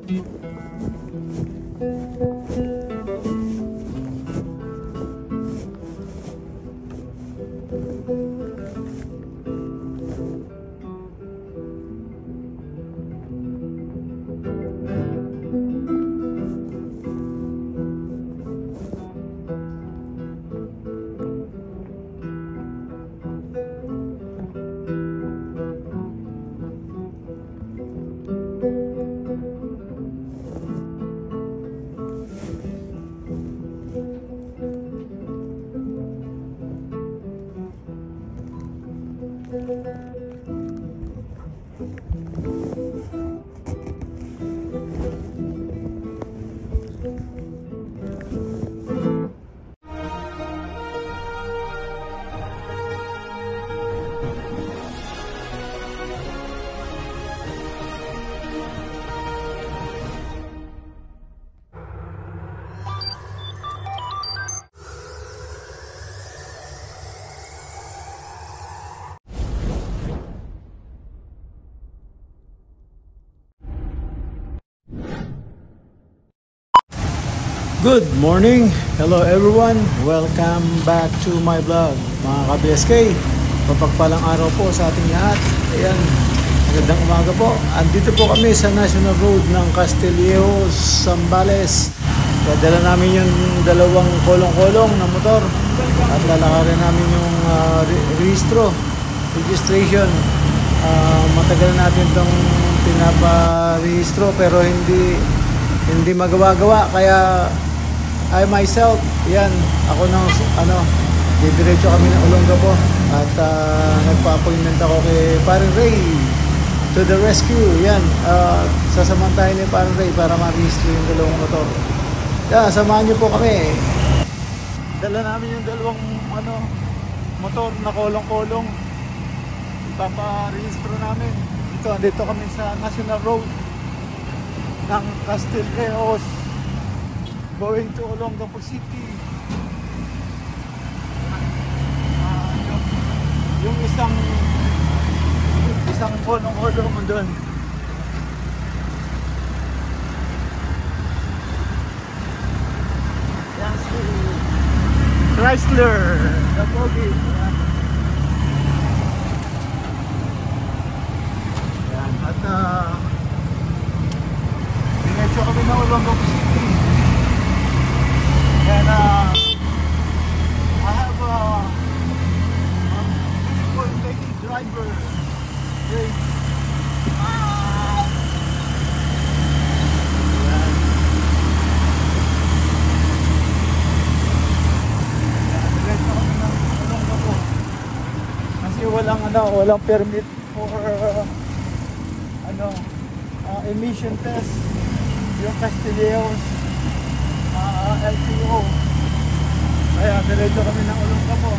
Good morning! Hello everyone! Welcome back to my vlog. Mga ka-BSK, papagpalang araw po sa ating lahat. Ayan, magandang umaga po. Andito po kami sa National Road ng Castillejo, Zambales. Dala namin yung dalawang kolong-kolong na motor at lalakarin namin yung registration. Matagal natin itong pinaparehistro pero hindi magawa-gawa, kaya I myself, yan, ako nang didiretso kami ng Olongapo at nagpa-appointment ako kay Paring Ray to the rescue. Yan, sasamantahin ni Paring Ray para ma-rehistro yung dalawang motor. Kaya samahan niyo po kami. Dala namin yung dalawang motor na kolong-kolong, ipapa-rehistro namin. Dito kami sa National Road ng Castillejo, going to Olongapo City. Yung isang kolong-kolong mo doon. Yan si Chrysler, the Pogi. Yan, at diretso kami na Olongapo City. And I have a beautiful lady driver. Great. Diretso kami ng Olongapo. Kasi walang permit for emission test yung Castillejo LTO. Kaya diretso kami ng Olongapo.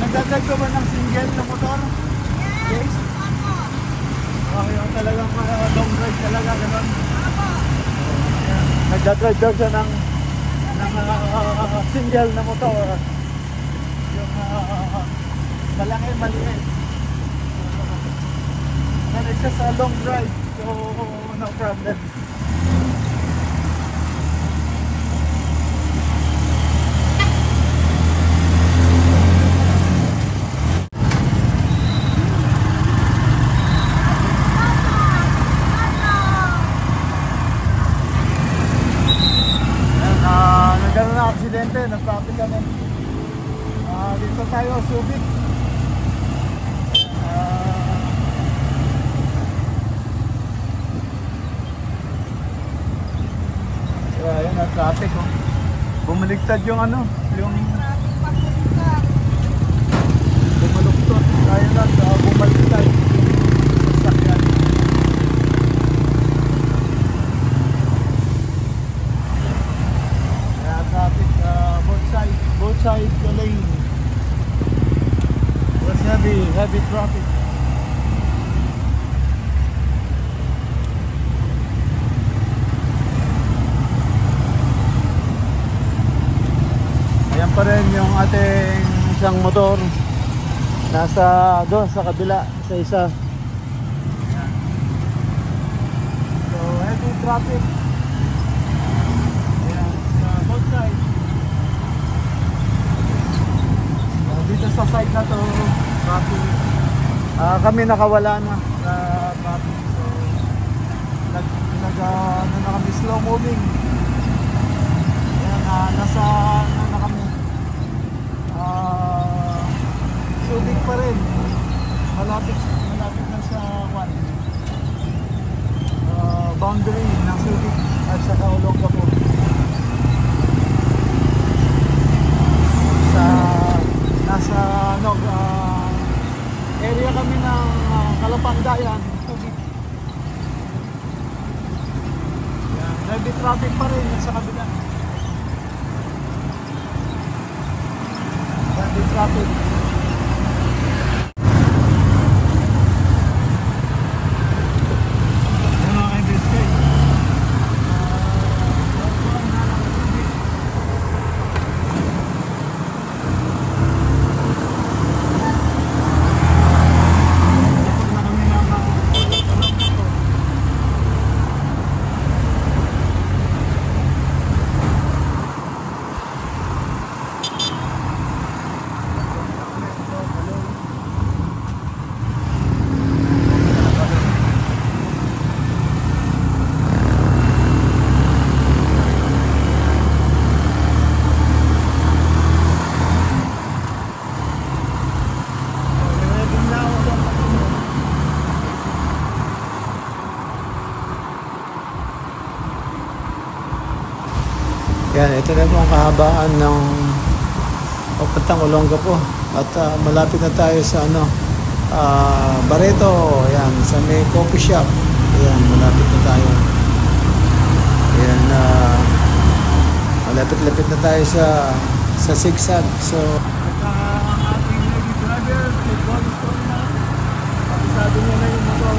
Nagdadrive ka ba ng single na motor? Yes? Okay, yung talagang long drive talaga, gano'n? Nagdadrive daw siya ng single na motor. Yung maliit. It's just a long drive, so no problem. Nagkaroon na aksidente, nag-traffic kami. Dito tayo, Subic. Ayan, ang traffic, oh. Bumaligtad yung ano, yung bumaluktot. Ayan lang, bumaligtad. Sakyan. Ayan, traffic, both side the lane. Was heavy traffic. Ayan pa rin yung ating isang motor. Nasa doon sa kabila, sa isa. Ayan. So heavy traffic. Ayan, sa both sides. Dito sa side na to, traffic. Kami nakawala na sa traffic. So ano na kami, slow moving. Ayan, nasa ano na kami, Subic pa rin. Malapit na sa boundary ng Subic at saka Olongapo. Nasa area kami ng Kalapangdayan, Subic. Yan, heavy traffic pa rin sa kabila. Heavy traffic. Yan, ito na po ang kahabaan ng papuntang Olongapo. At malapit na tayo sa Barreto. Yan, sa may coffee shop. Yan, malapit na tayo. Yan, malapit-lapit na tayo sa Sigsag. So, ang ating lady driver, nag-stone na. Papisado niya na yung motor.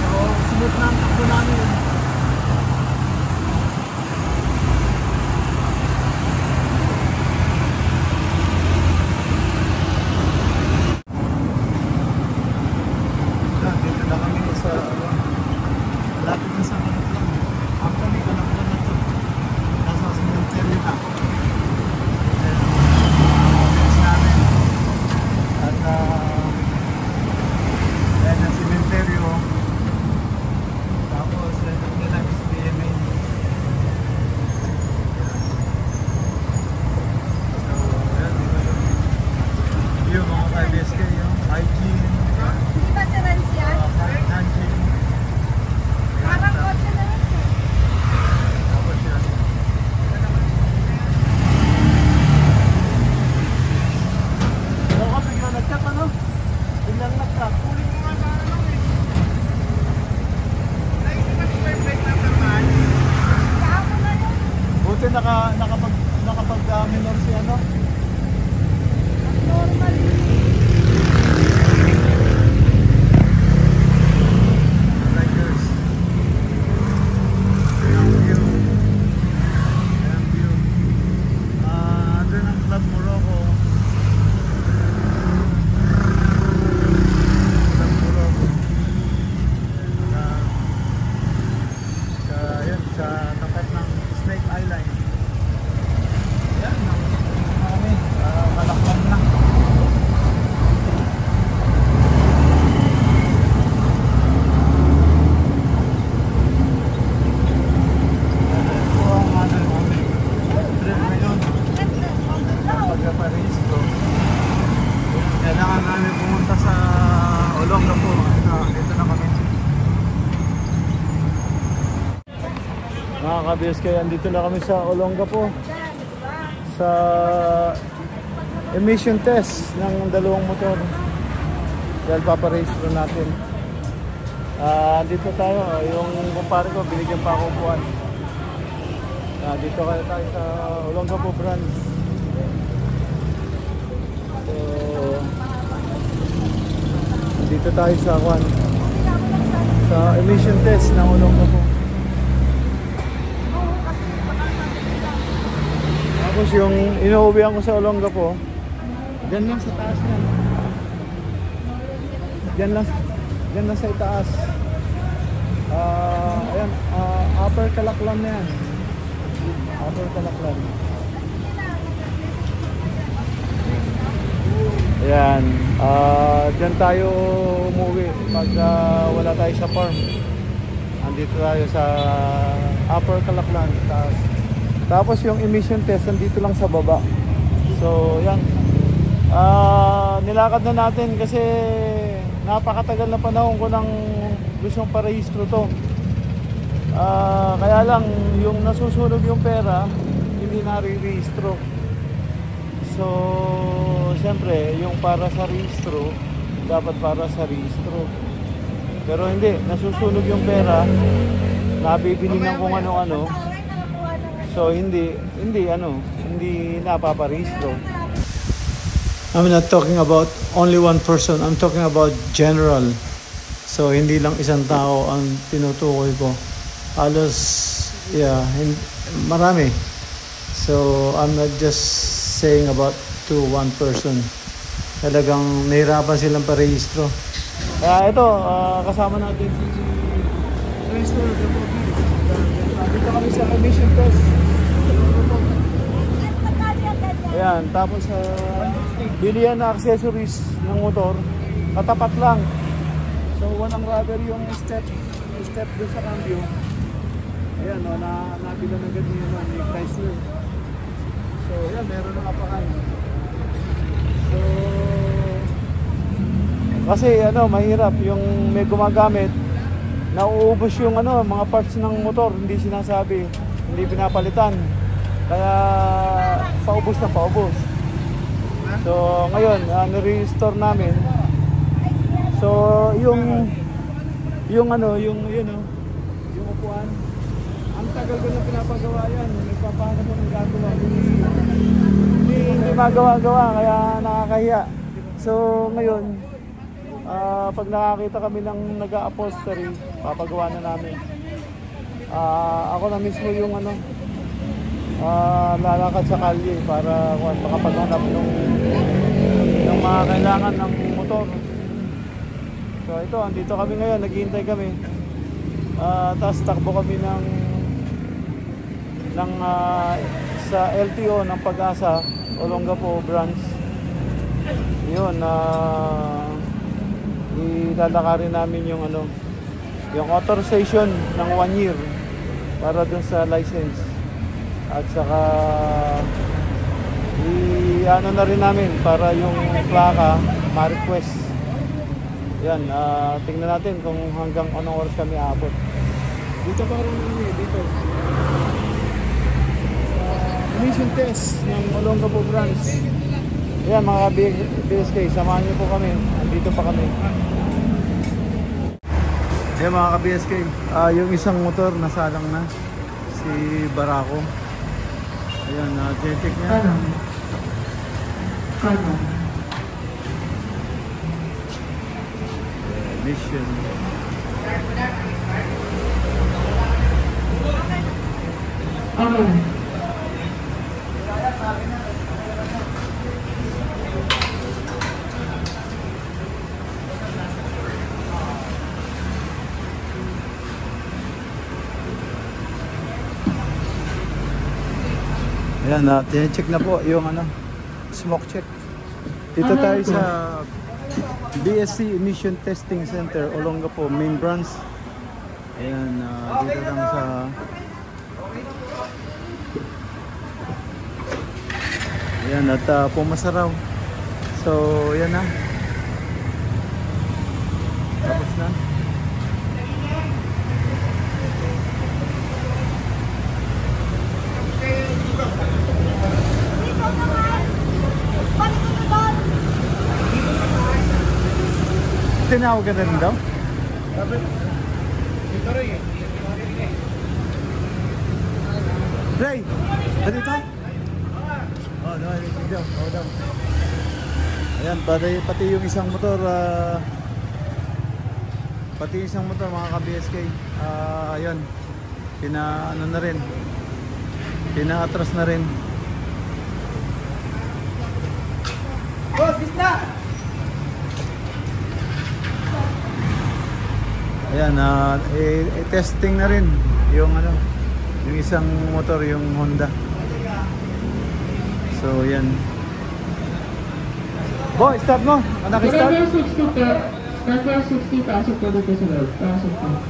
So, smooth na ang takbo namin. Nakapag-minor si ano? Normal. Riders. Ayan view. Doon ang Club Morocco. Club Morocco. Sa tapat ng Snake Island. Yan, marami. Malakman na. Ito ang trip ngayon. Pagka-Paris ko. mga ka-BSK, andito na kami sa Olongapo sa emission test ng dalawang motor dahil paparehistro natin. Dito tayo, yung kumpare ko binigyan pa ako upuan. Dito kaya tayo sa Olongapo branch. So dito tayo sa emission test ng Olongapo. Tapos yung inuuwihan ko sa Olongapo, dyan lang sa taas na. Dyan lang sa itaas. Ayan, Upper Calaklan na yan. Upper Calaklan. Ayan, dyan tayo umuwi pag wala tayo sa farm. Andito tayo sa Upper Calaklan, taas. Tapos yung emission test nandito lang sa baba. So yan, nilakad na natin kasi napakatagal na panahon ko nang gustong parehistro to. Kaya lang yung nasusunog yung pera hindi nare-rehistro. So siyempre yung para sa rehistro dapat para sa rehistro, pero hindi, nasusunog yung pera, nabibili ng kung ano-ano. So hindi napaparehistro. I'm not talking about only one person. I'm talking about general. So hindi lang isang tao ang tinutukoy ko. Halos marami. So I'm not just saying about one person. Talagang nahirapan silang parehistro. Kaya ito, kasama natin si Restore the Bobby. Dito kami sa emission test. Ayan, tapos bilihan na accessories ng motor, katapat lang. So walang rubber yung step doon sa cambio. Ayan, nabila na agad ni Chrysler. So ayan, meron ng apakan. So kasi mahirap yung may gumagamit, nauubos yung mga parts ng motor, hindi sinasabi, hindi pinapalitan. Kaya paubos na paubos. So ngayon, nire-restore namin. So yung upuan, ang tagal ko na pinapagawa yan. Nagpapahanap ko ng gagawa. Hindi magawa-gawa, kaya nakakahiya. So ngayon, pag nakakita kami ng nag-upholstery, papagawa na namin. Ako na mismo yung lalakad sa kalye para makapaghanap ng mga kailangan ng motor. So ito, andito kami ngayon, naghihintay kami. Tapos takbo kami sa LTO ng Pag-asa, Olongapo branch. Yun, ilalakarin namin yung authorization ng 1 year para dun sa license. At saka na rin namin para yung plaka ma-request. Yan, tingnan natin kung hanggang anong oras kami aabot. Dito pa rin dito. Emission test ng Olongapo branch. Yan mga BSK, samahan niyo po kami. Andito pa kami. Yan mga ka-BSK, yung isang motor nasalang na, si Barako. Ayan, genetic niya. Mission. Ayan, check na po yung smoke check. Dito tayo sa BSC Emission Testing Center, Olongapo main branch. Ayan, dito lang sa ayan, at pumasa raw. So, ayan na. Tapos na. tinawag ka na rin daw? Ray! Ano ito? Oh, no, ito daw. Oh, daw. Ayan, pati yung isang motor, pati isang motor mga ka-BSK, ayun, ano na rin, pinaatras na rin. Boss, gitna! Ayan, testing na rin yung ano, yung isang motor, yung Honda. So, yan. Boy, start mo. Nakistart? Number 60 po. Number 60, pasok po dito sa loob. Pasok po.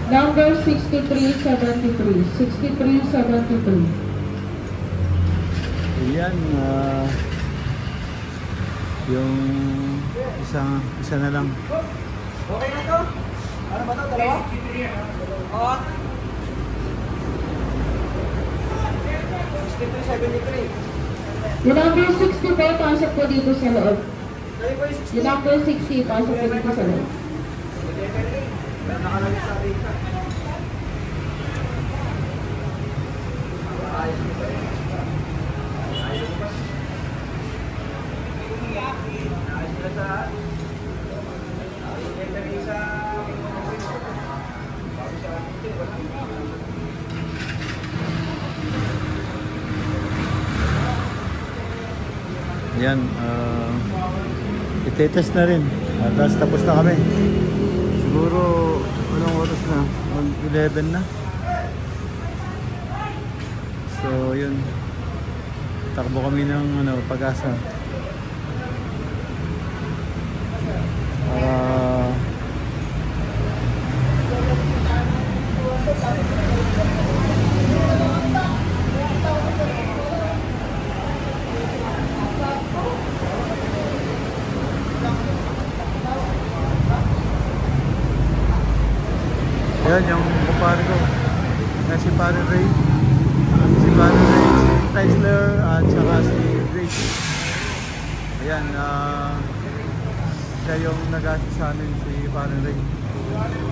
Number 6373. 6373. Ayan, yung isa na lang. Okay na to? Ano ba to? Dalawa? Oo. 6373. Yung number 60 po, pasok po dito sa loob. Dali po yung 60. Yung number 60, pasok po dito sa loob. Nakalagay sa atin. Ayan, itetest na rin. Tapos na kami. Siguro, anong oras na? 11 na. So, yun. Takbo kami ng Pag-asa. Yan yung kumpare ko. Si Pare Ray. Si Pare Ray, si Chrysler, at saka si Grace. Ayan, siya yung nag-assist sa amin, si Pare Ray.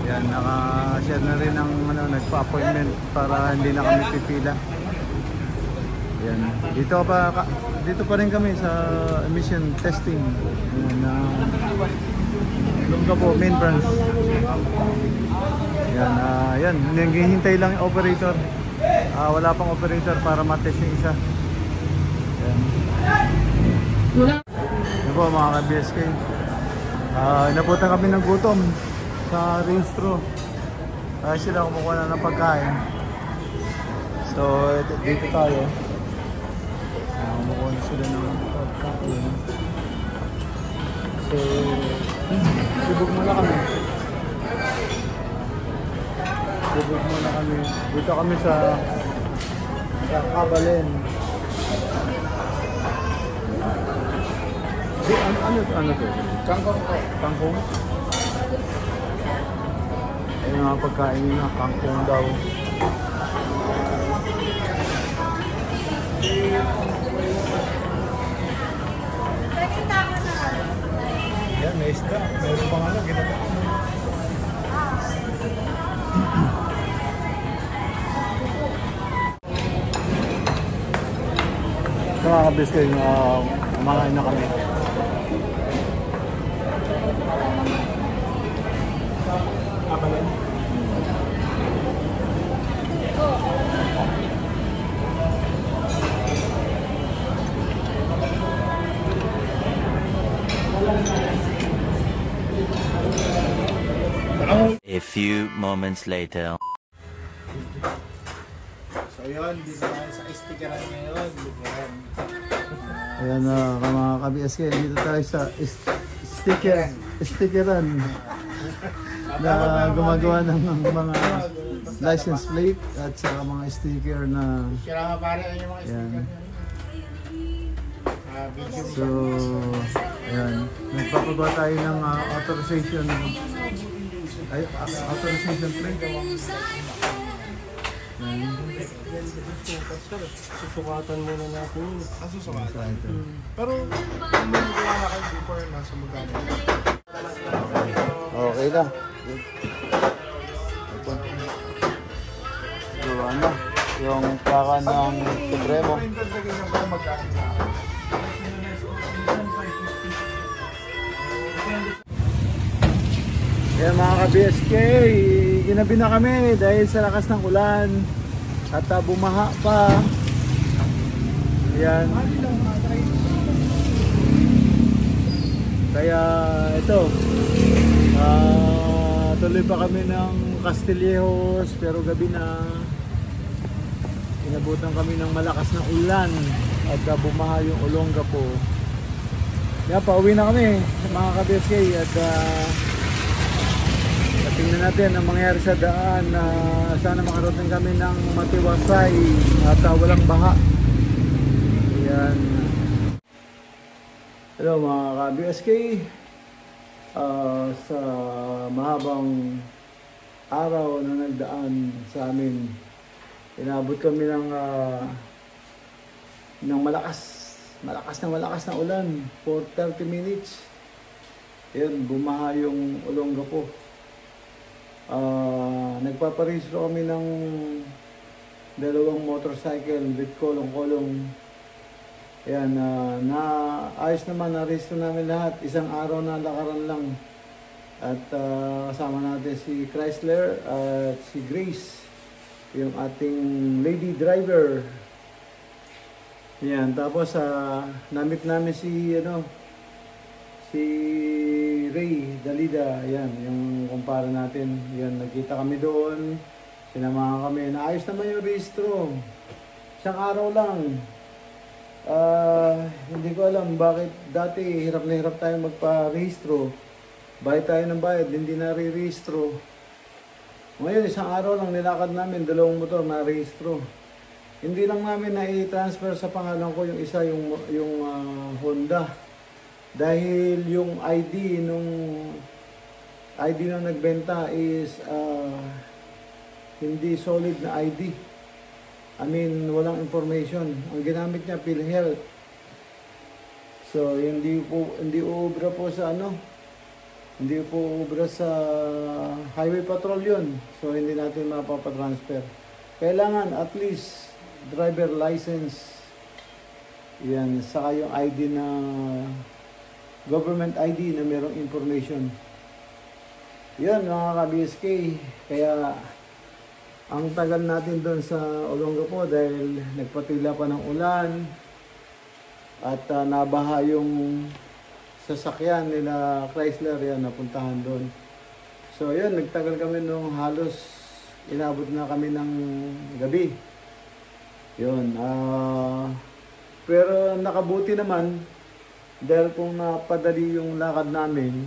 Ayan, naka-share na rin ng nagpa-appointment para hindi na kami pipila. Ayan, dito pa rin kami sa emission testing. Lungga po, main branch. Yan, naghihintay lang yung operator. Wala pang operator para matest yung isa. Yan. Yan po mga ka-BSK. Inabutan kami ng gutom sa restro. Sila kumukuha na ng pagkain. So, dito tayo. Kumukuha na sila ng pagkain. So, sibog muna kami. Sibog muna kami. Dito kami sa Kabalen. Ano to? Kangkong po. Kangkong? Ayun nga pagkain nila, kangkong daw. Yan, may isda. Meron pang ginagawa. Mga ka-BSK, kumakain na kami. Kabalen? A few moments later. So yun, dito tayo sa stikeran ngayon. Ayan na mga ka-BSK, dito tayo sa stikeran na gumagawa ng mga license plate at saka mga sticker na Sira pare yung mga yan. sticker. So, ayan. Nagpapaba tayo ng authorization. Ay, authorization plate. Susukatan muna natin yun. Susukatan. Pero, kung may nagawa kayo before, nasa magkano? Okay na. Ito. Gawa na. Yung plaka ng Supremo. Lagay na ba magkano? Kaya mga ka-BSK, ginabi na kami dahil sa lakas ng ulan at bumaha pa. Ayan. Kaya ito, tuloy pa kami ng Castillejos pero gabi na. Inabutan kami ng malakas na ulan at bumaha yung Olongapo. Kaya pauwi na kami mga ka-BSK at tingnan natin ang mangyari sa daan. Sana makarating kami ng matiwasay at walang baha. Ayan. Hello mga ka-BSK. Sa mahabang araw na nagdaan sa amin, inabot kami ng malakas na ulan for 30 minutes. Ayan, bumaha yung Olongapo. Nagpaparehistro kami ng dalawang motorcycle with kolong-kolong. Ayan, ayos naman, na-rehistro namin lahat. Isang araw na lakaran lang. At kasama natin si Chrysler at si Grace, yung ating lady driver. Ayan, tapos namit namin si Ray Dalida, yan, yung kumpara natin. Yan, nagkita kami doon, sinamahan kami. Naayos naman yung rehistro. Isang araw lang. Hindi ko alam bakit dati hirap na hirap tayo magpa-rehistro. Bayad tayo ng bayad, hindi na re-rehistro. Ngayon, isang araw lang nilakad namin, dalawang motor na rehistro. Hindi lang namin na-i-transfer sa pangalan ko yung isa, yung Honda. Dahil yung ID nung nagbenta is hindi solid na ID. I mean, walang information. Ang ginamit niya PhilHealth. So, hindi uubra po sa hindi po ubra sa highway patrol yun. So, hindi natin mapapatransfer. Kailangan at least driver license. Yan, saka yung ID na government ID na merong information. Yan mga ka-BSK. Kaya ang tagal natin doon sa Olongapo dahil nagpatila pa ng ulan at nabaha yung sasakyan nila Chrysler, yan, napuntahan doon. So yun, nagtagal kami nung halos inabot na kami ng gabi. Yun, pero nakabuti naman dahil kung napadali yung lakad namin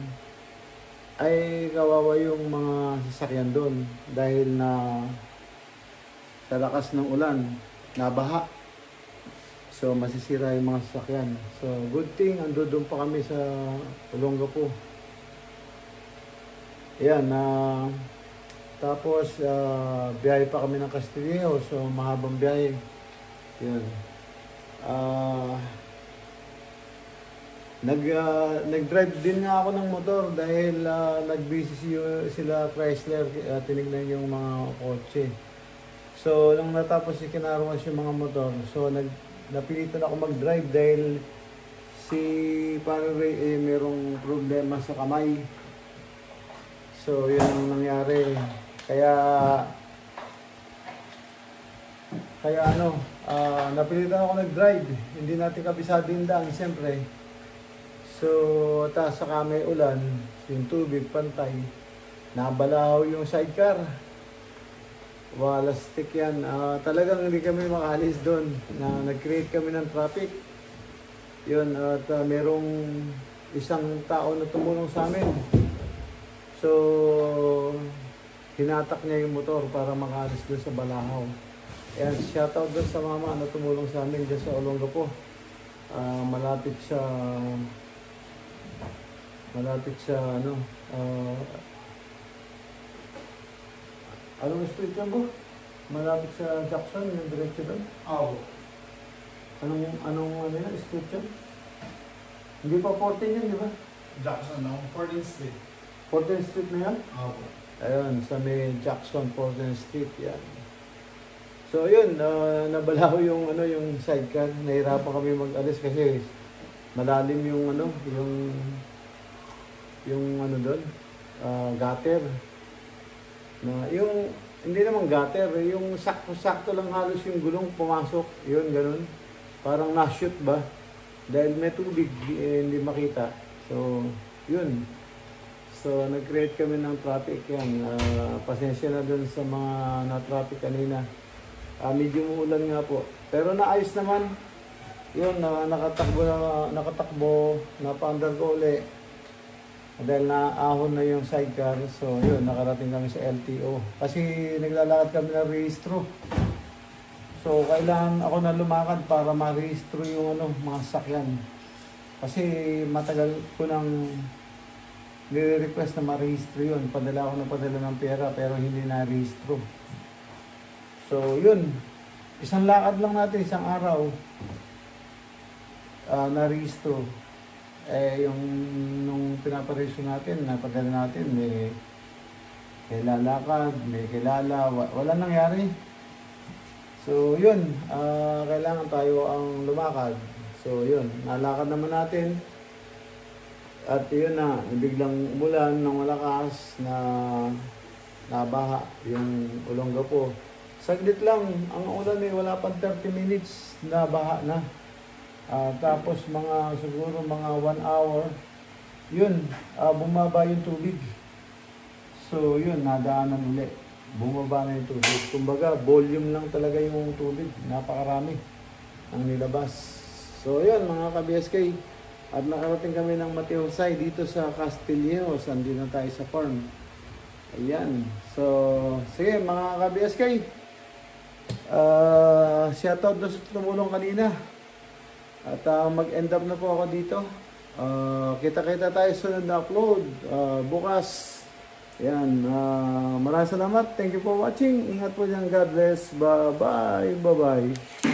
ay kawawa yung mga sasakyan doon dahil na sa lakas ng ulan, nabaha. So masisira yung mga sasakyan. So good thing, ando doon pa kami sa Olongapo. Ayan, tapos biyahe pa kami ng Castillejos, so mahabang biyahe. Yun. Nag-drive din nga ako ng motor dahil nag-busy sila Chrysler, tinignan yung mga kotse. So nung natapos kinarumas yung mga motor, so napilitan ako mag-drive dahil si Pare Ray merong problema sa kamay. So yun ang nangyari. Kaya napilitan ako nag-drive. Hindi natin kabisado yung daan, siyempre. So, taas sa may ulan, yung tubig, pantay, nabalaw yung sidecar. Walastik yan. Talagang hindi kami makalis doon. Nag-create kami ng traffic. Yun, at merong isang tao na tumulong sa amin. So, hinatak niya yung motor para makalis doon sa Balahaw. Ayan, shoutout doon sa mama na tumulong sa amin dyan sa Olongapo. malapit siya ano, anong street yan po? Malapit sa Jackson, yung diretso doon? Oo. Anong ano yan, street yan? Hindi pa 14 yan, di ba? Jackson, no? 14th Street. 14th Street na yan? Oo. Ayun, sa may Jackson, 14th Street, yan. So yun, nabalaho yung ano, yung sidecar. Nahirapan kami mag-alis kasi malalim yung ano, yung ano doon, gutter. Na yung hindi naman gutter, yung sakto-sakto lang halos yung gulong pumasok. Yun, ganun. Parang na-shoot ba? Dahil may tubig, hindi makita. So, yun. So, nag-create kami ng traffic yan. Pasensya na dun sa mga na-traffic kanina. Medyo umuulan nga po. Pero naayos naman. Yun, nakatakbo, napaandar ko uli. Dahil naahon na yung sidecar. So, yun, nakarating kami sa LTO. Kasi naglalakad kami ng rehistro. So, kailangan ako na lumakad para ma-rehistro yung ano, mga sakyan. Kasi matagal ko nang nire-request na ma-rehistro yun. Padala ako ng pera pero hindi na-rehistro. So, yun. Isang lakad lang natin, isang araw. Na-rehistro. Yung nung pinaparehistro natin, napadala natin, may lalakad, may kilala, walang nangyari. So, yun. Kailangan tayo ang lumakad. So, yun. Nalakad naman natin. At yun na, biglang umulan ng malakas na nabaha yung Olongapo. Saglit lang, ang ulan wala pang 30 minutes na baha na. Tapos siguro mga 1 hour, yun, bumaba yung tubig. So yun, nadaanan ulit. Bumaba na yung tubig. Kumbaga, volume lang talaga yung tubig. Napakarami ang nilabas. So yun, mga ka-BSK. At nakarating kami ng Matiusay dito sa Castilleos. Andito na tayo sa farm. Ayan. So, sige mga ka-BSK. Shoutout doon sa tumulong kanina. At mag-end up na po ako dito. Kita-kita tayo sa sunod na upload. Bukas. Ayan. Maraming salamat. Thank you for watching. Ingat po dyan. God bless. Bye-bye. Bye-bye.